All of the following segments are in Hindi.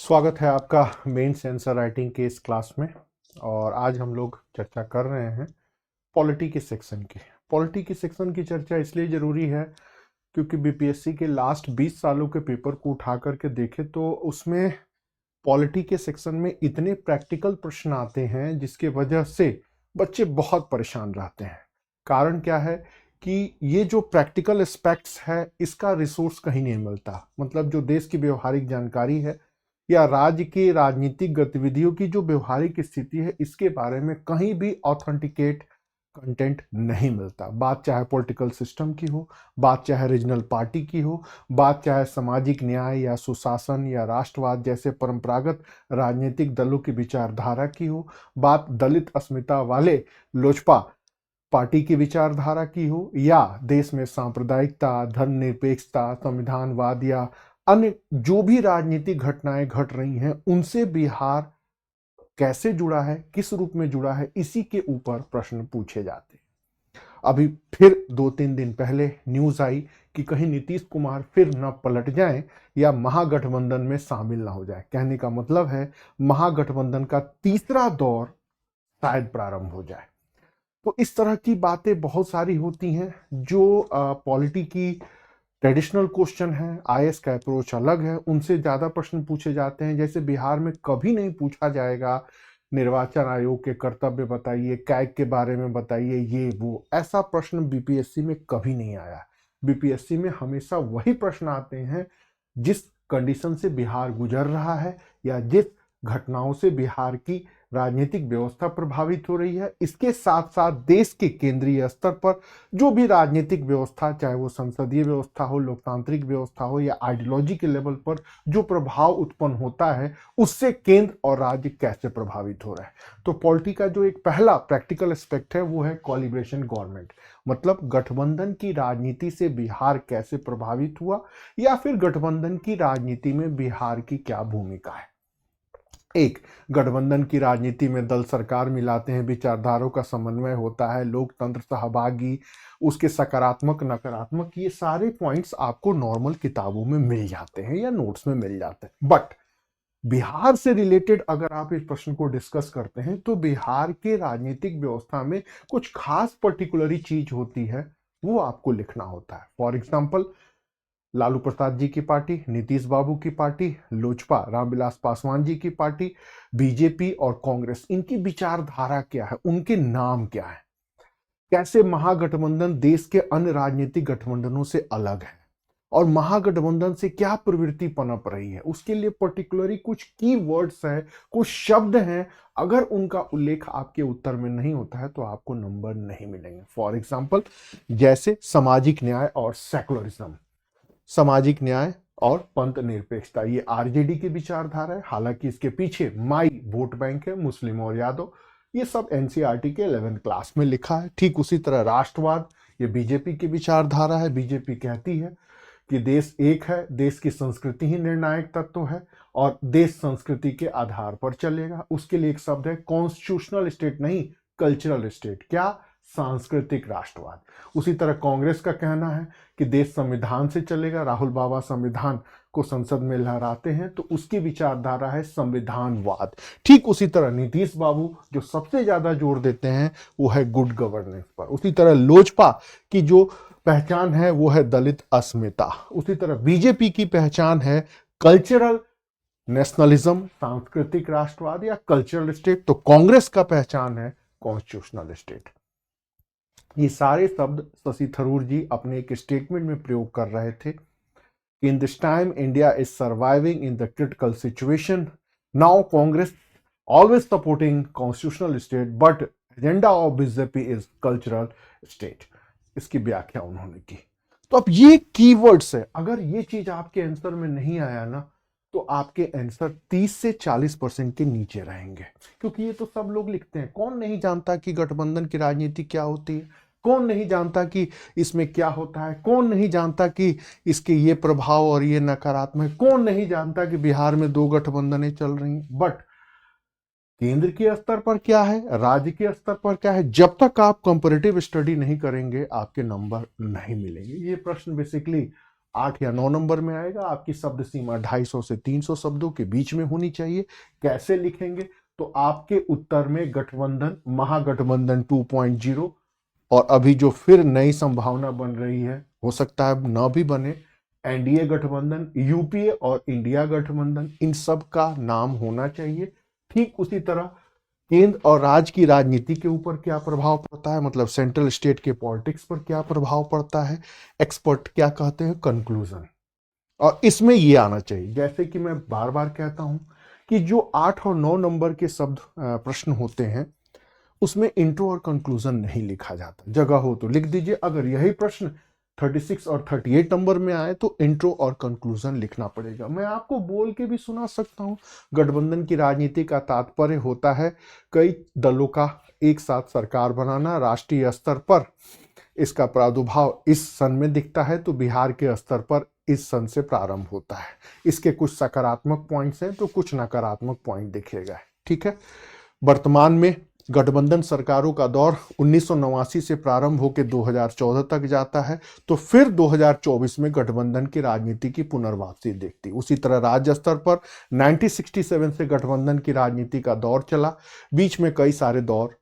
स्वागत है आपका मेंस आंसर राइटिंग के इस क्लास में। और आज हम लोग चर्चा कर रहे हैं पॉलिटी के सेक्शन की। पॉलिटी के सेक्शन की चर्चा इसलिए ज़रूरी है क्योंकि बीपीएससी के लास्ट 20 सालों के पेपर को उठा करके देखें तो उसमें पॉलिटी के सेक्शन में इतने प्रैक्टिकल प्रश्न आते हैं जिसके वजह से बच्चे बहुत परेशान रहते हैं। कारण क्या है कि ये जो प्रैक्टिकल एस्पेक्ट्स है इसका रिसोर्स कहीं नहीं मिलता। मतलब जो देश की व्यवहारिक जानकारी है या राज्य की राजनीतिक गतिविधियों की जो व्यवहारिक स्थिति है इसके बारे में कहीं भी ऑथेंटिकेट कंटेंट नहीं मिलता। बात चाहे पॉलिटिकल सिस्टम की हो, बात चाहे रीजनल पार्टी की हो, बात चाहे सामाजिक न्याय या सुशासन या राष्ट्रवाद जैसे परंपरागत राजनीतिक दलों की विचारधारा की हो, बात दलित अस्मिता वाले लोजपा पार्टी की विचारधारा की हो, या देश में सांप्रदायिकता, धर्मनिरपेक्षता, संविधानवाद या अन्य जो भी राजनीतिक घटनाएं घट रही हैं उनसे बिहार कैसे जुड़ा है, किस रूप में जुड़ा है, इसी के ऊपर प्रश्न पूछे जाते हैं। अभी फिर 2-3 दिन पहले न्यूज आई कि कहीं नीतीश कुमार फिर न पलट जाएं या महागठबंधन में शामिल ना हो जाए। कहने का मतलब है महागठबंधन का तीसरा दौर शायद प्रारंभ हो जाए। तो इस तरह की बातें बहुत सारी होती हैं जो पॉलिटी की ट्रेडिशनल क्वेश्चन है। आईएएस का अप्रोच अलग है, उनसे ज़्यादा प्रश्न पूछे जाते हैं। जैसे बिहार में कभी नहीं पूछा जाएगा निर्वाचन आयोग के कर्तव्य बताइए, कैग के बारे में बताइए, ये वो ऐसा प्रश्न बीपीएससी में कभी नहीं आया। बीपीएससी में हमेशा वही प्रश्न आते हैं जिस कंडीशन से बिहार गुजर रहा है या जिस घटनाओं से बिहार की राजनीतिक व्यवस्था प्रभावित हो रही है। इसके साथ साथ देश के केंद्रीय स्तर पर जो भी राजनीतिक व्यवस्था, चाहे वो संसदीय व्यवस्था हो, लोकतांत्रिक व्यवस्था हो या आइडियोलॉजी के लेवल पर जो प्रभाव उत्पन्न होता है उससे केंद्र और राज्य कैसे प्रभावित हो रहा है। तो पॉलिटी का जो एक पहला प्रैक्टिकल एस्पेक्ट है वो है कोलिब्रेशन गवर्नमेंट, मतलब गठबंधन की राजनीति से बिहार कैसे प्रभावित हुआ या फिर गठबंधन की राजनीति में बिहार की क्या भूमिका है। एक, गठबंधन की राजनीति में दल सरकार मिलाते हैं, विचारधाराओं का समन्वय होता है, लोकतंत्र सहभागी, उसके सकारात्मक नकारात्मक, ये सारे पॉइंट्स आपको नॉर्मल किताबों में मिल जाते हैं या नोट्स में मिल जाते हैं। बट बिहार से रिलेटेड अगर आप इस प्रश्न को डिस्कस करते हैं तो बिहार के राजनीतिक व्यवस्था में कुछ खास पर्टिकुलरी चीज होती है, वो आपको लिखना होता है। फॉर एग्जाम्पल, लालू प्रसाद जी की पार्टी, नीतीश बाबू की पार्टी, लोजपा रामविलास पासवान जी की पार्टी, बीजेपी और कांग्रेस, इनकी विचारधारा क्या है, उनके नाम क्या है, कैसे महागठबंधन देश के अन्य राजनीतिक गठबंधनों से अलग है और महागठबंधन से क्या प्रवृत्ति पनप रही है, उसके लिए पर्टिकुलरली कुछ की वर्ड्स है, कुछ शब्द हैं। अगर उनका उल्लेख आपके उत्तर में नहीं होता है तो आपको नंबर नहीं मिलेंगे। फॉर एग्जाम्पल, जैसे सामाजिक न्याय और सेकुलरिज्म, सामाजिक न्याय और पंथ निरपेक्षता, ये आरजेडी की विचारधारा है। हालांकि इसके पीछे माई वोट बैंक है, मुस्लिम और यादव, ये सब एनसीईआरटी के 11th क्लास में लिखा है। ठीक उसी तरह राष्ट्रवाद, ये बीजेपी की विचारधारा है। बीजेपी कहती है कि देश एक है, देश की संस्कृति ही निर्णायक तत्व है और देश संस्कृति के आधार पर चलेगा। उसके लिए एक शब्द है कॉन्स्टिट्यूशनल स्टेट, नहीं कल्चरल स्टेट। क्या? सांस्कृतिक राष्ट्रवाद। उसी तरह कांग्रेस का कहना है कि देश संविधान से चलेगा। राहुल बाबा संविधान को संसद में लहराते हैं तो उसकी विचारधारा है संविधानवाद। ठीक उसी तरह नीतीश बाबू जो सबसे ज्यादा जोर देते हैं वो है गुड गवर्नेंस पर। उसी तरह लोजपा की जो पहचान है वो है दलित अस्मिता। उसी तरह बीजेपी की पहचान है कल्चरल नेशनलिज्म, सांस्कृतिक राष्ट्रवाद या कल्चरल स्टेट। तो कांग्रेस का पहचान है कॉन्स्टिट्यूशनल स्टेट। ये सारे शब्द शशि थरूर जी अपने एक स्टेटमेंट में प्रयोग कर रहे थे। In this time India is surviving in the critical situation, now Congress always supporting constitutional state but agenda of BJP is cultural state. इसकी व्याख्या उन्होंने की। तो अब ये कीवर्ड्स है, अगर ये चीज आपके आंसर में नहीं आया ना तो आपके आंसर 30 से 40% के नीचे रहेंगे, क्योंकि ये तो सब लोग लिखते हैं। कौन नहीं जानता कि गठबंधन की राजनीति क्या होती है, कौन नहीं जानता कि इसमें क्या होता है, कौन नहीं जानता कि इसके ये प्रभाव और ये नकारात्मक, कौन नहीं जानता कि बिहार में 2 गठबंधनें चल रही हैं। बट केंद्र के स्तर पर क्या है, राज्य के स्तर पर क्या है, जब तक आप कंपैरेटिव स्टडी नहीं करेंगे आपके नंबर नहीं मिलेंगे। ये प्रश्न बेसिकली 8 या 9 नंबर में आएगा। आपकी शब्द सीमा 250 से 300 शब्दों के बीच में होनी चाहिए। कैसे लिखेंगे? तो आपके उत्तर में गठबंधन, महागठबंधन 2.0 और अभी जो फिर नई संभावना बन रही है, हो सकता है न भी बने, एनडीए गठबंधन, यूपीए और इंडिया गठबंधन, इन सब का नाम होना चाहिए। ठीक उसी तरह केंद्र और राज्य की राजनीति के ऊपर क्या प्रभाव पड़ता है, मतलब सेंट्रल स्टेट के पॉलिटिक्स पर क्या प्रभाव पड़ता है, एक्सपर्ट क्या कहते हैं, कंक्लूजन। और इसमें ये आना चाहिए, जैसे कि मैं बार बार कहता हूं कि जो 8 और 9 नंबर के शब्द प्रश्न होते हैं उसमें इंट्रो और कंक्लूजन नहीं लिखा जाता। जगह हो तो लिख दीजिए। अगर यही प्रश्न 36 और 38 नंबर में आए तो इंट्रो और कंक्लूजन लिखना पड़ेगा। मैं आपको बोल के भी सुना सकता हूं, गठबंधन की राजनीति का तात्पर्य होता है कई दलों का एक साथ सरकार बनाना। राष्ट्रीय स्तर पर इसका प्रादुर्भाव इस सन में दिखता है तो बिहार के स्तर पर इस सन से प्रारंभ होता है। इसके कुछ सकारात्मक पॉइंट्स हैं तो कुछ नकारात्मक पॉइंट दिखेगा। ठीक है। वर्तमान में गठबंधन सरकारों का दौर 1989 से प्रारंभ होकर 2014 तक जाता है, तो फिर 2024 में गठबंधन की राजनीति की पुनर्वापसी देखती। उसी तरह राज्य स्तर पर 1967 से गठबंधन की राजनीति का दौर चला, बीच में कई सारे दौर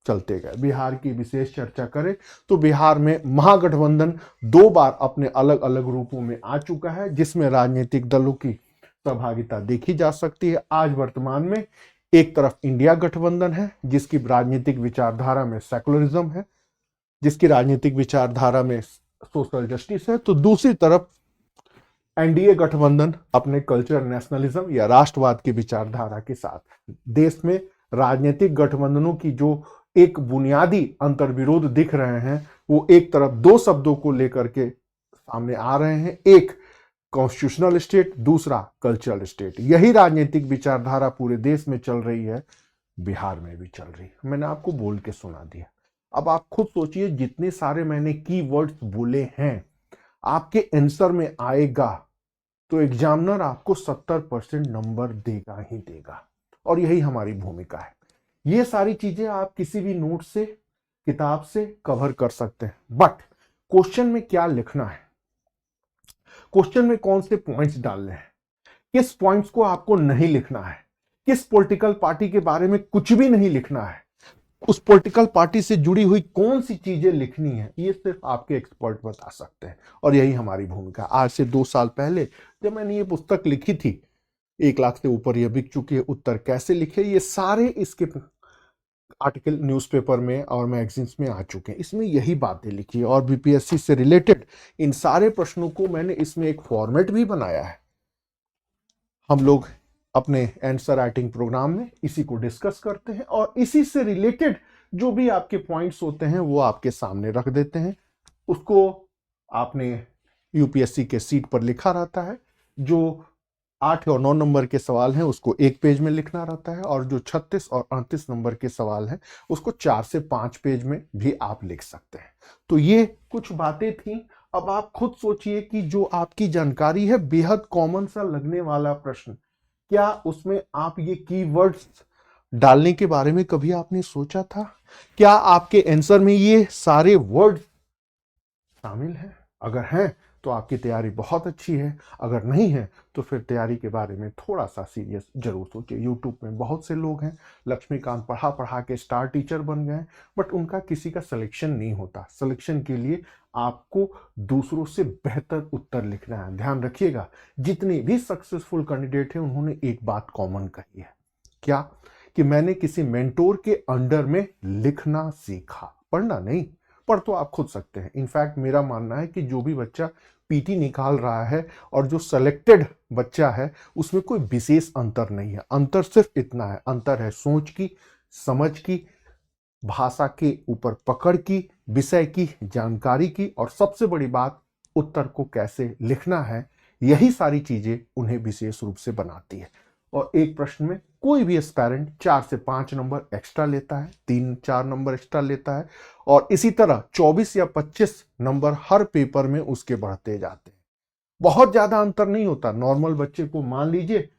चलते गए। बिहार की विशेष चर्चा करें तो बिहार में महागठबंधन 2 बार अपने अलग अलग रूपों में आ चुका है, जिसमें राजनीतिक दलों की सहभागिता देखी जा सकती है। आज वर्तमान में एक तरफ इंडिया गठबंधन है जिसकी राजनीतिक विचारधारा में सेकुलरिज्म है, जिसकी राजनीतिक विचारधारा में सोशल जस्टिस है, तो दूसरी तरफ एनडीए गठबंधन अपने कल्चर नेशनलिज्म या राष्ट्रवाद की विचारधारा के साथ। देश में राजनीतिक गठबंधनों की जो एक बुनियादी अंतर्विरोध दिख रहे हैं वो एक तरफ 2 शब्दों को लेकर के सामने आ रहे हैं, एक कॉन्स्टिट्यूशनल स्टेट, दूसरा कल्चरल स्टेट। यही राजनीतिक विचारधारा पूरे देश में चल रही है, बिहार में भी चल रही है। मैंने आपको बोल के सुना दिया। अब आप खुद सोचिए, जितने सारे मैंने कीवर्ड्स बोले हैं आपके आंसर में आएगा तो एग्जामिनर आपको 70% नंबर देगा ही देगा, और यही हमारी भूमिका है। ये सारी चीजें आप किसी भी नोट से, किताब से कवर कर सकते हैं, बट क्वेश्चन में क्या लिखना है, क्वेश्चन में कौन से पॉइंट्स डालने हैं, किस पॉइंट्स को आपको नहीं लिखना है, किस पॉलिटिकल पार्टी के बारे में कुछ भी नहीं लिखना है, उस पॉलिटिकल पार्टी से जुड़ी हुई कौन सी चीजें लिखनी है, ये सिर्फ आपके एक्सपर्ट बता सकते हैं, और यही हमारी भूमिका। आज से 2 साल पहले जब मैंने ये पुस्तक लिखी थी, 1 लाख से ऊपर यह बिक चुकी है, उत्तर कैसे लिखे, ये सारे इसके आर्टिकल न्यूज़पेपर में और मैगजीन्स में आ चुके हैं। इसमें यही बातें लिखी है, और बीपीएससी से रिलेटेड इन सारे प्रश्नों को मैंने इसमें एक फॉर्मेट भी बनाया है। हम लोग अपने आंसर राइटिंग प्रोग्राम में इसी को डिस्कस करते हैं, और इसी से रिलेटेड जो भी आपके पॉइंट्स होते हैं वो आपके सामने रख देते हैं। उसको आपने यूपीएससी के सीट पर लिखा रहता है। जो 8 और 9 नंबर के सवाल हैं उसको 1 पेज में लिखना रहता है, और जो 36 और 38 नंबर के सवाल हैं उसको 4 से 5 पेज में भी आप लिख सकते हैं। तो ये कुछ बातें थी। अब आप खुद सोचिए कि जो आपकी जानकारी है, बेहद कॉमन सा लगने वाला प्रश्न, क्या उसमें आप ये कीवर्ड्स डालने के बारे में कभी आपने सोचा था? क्या आपके आंसर में ये सारे वर्ड शामिल हैं? अगर हैं तो आपकी तैयारी बहुत अच्छी है, अगर नहीं है तो फिर तैयारी के बारे में थोड़ा सा सीरियस जरूर सोचिए। यूट्यूब में बहुत से लोग हैं, लक्ष्मीकांत पढ़ा पढ़ा के स्टार टीचर बन गए, बट उनका किसी का सिलेक्शन नहीं होता। सिलेक्शन के लिए आपको दूसरों से बेहतर उत्तर लिखना है। ध्यान रखिएगा, जितने भी सक्सेसफुल कैंडिडेट हैं उन्होंने एक बात कॉमन कही है, क्या कि मैंने किसी मेंटोर के अंडर में लिखना सीखा, पढ़ना नहीं। पढ़ तो आप खुद सकते हैं। इनफैक्ट मेरा मानना है कि जो भी बच्चा पीटी निकाल रहा है और जो सेलेक्टेड बच्चा है उसमें कोई विशेष अंतर नहीं है। अंतर सिर्फ इतना है, अंतर है सोच की, समझ की, भाषा के ऊपर पकड़ की, विषय की जानकारी की, और सबसे बड़ी बात उत्तर को कैसे लिखना है। यही सारी चीजें उन्हें विशेष रूप से बनाती है। और एक प्रश्न में कोई भी एस्पायरेंट 4 से 5 नंबर एक्स्ट्रा लेता है, 3-4 नंबर एक्स्ट्रा लेता है, और इसी तरह 24 या 25 नंबर हर पेपर में उसके बढ़ते जाते हैं। बहुत ज्यादा अंतर नहीं होता। नॉर्मल बच्चे को मान लीजिए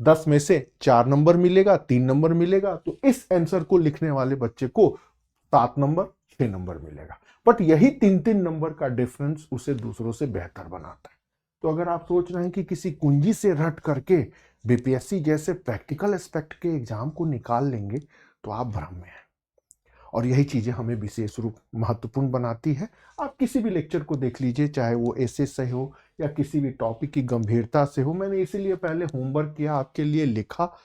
10 में से 4 नंबर मिलेगा, 3 नंबर मिलेगा, तो इस आंसर को लिखने वाले बच्चे को 7 नंबर, 6 नंबर मिलेगा। बट यही 3-3 नंबर का डिफरेंस उसे दूसरों से बेहतर बनाता है। तो अगर आप सोच रहे हैं कि किसी कुंजी से रट करके बीपीएससी जैसे प्रैक्टिकल एस्पेक्ट के एग्जाम को निकाल लेंगे तो आप भ्रम में हैं। और यही चीज़ें हमें विशेष रूप महत्वपूर्ण बनाती है। आप किसी भी लेक्चर को देख लीजिए, चाहे वो ऐसे से हो या किसी भी टॉपिक की गंभीरता से हो। मैंने इसीलिए पहले होमवर्क किया, आपके लिए लिखा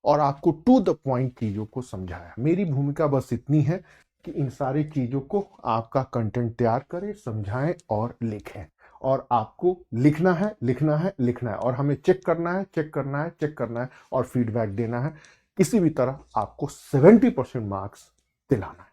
और आपको टू द पॉइंट चीज़ों को समझाया। मेरी भूमिका बस इतनी है कि इन सारी चीज़ों को आपका कंटेंट तैयार करें, समझाएं और लिखें। और आपको लिखना है, लिखना है, लिखना है, और हमें चेक करना है, चेक करना है, चेक करना है और फीडबैक देना है। किसी भी तरह आपको 70% मार्क्स दिलाना है।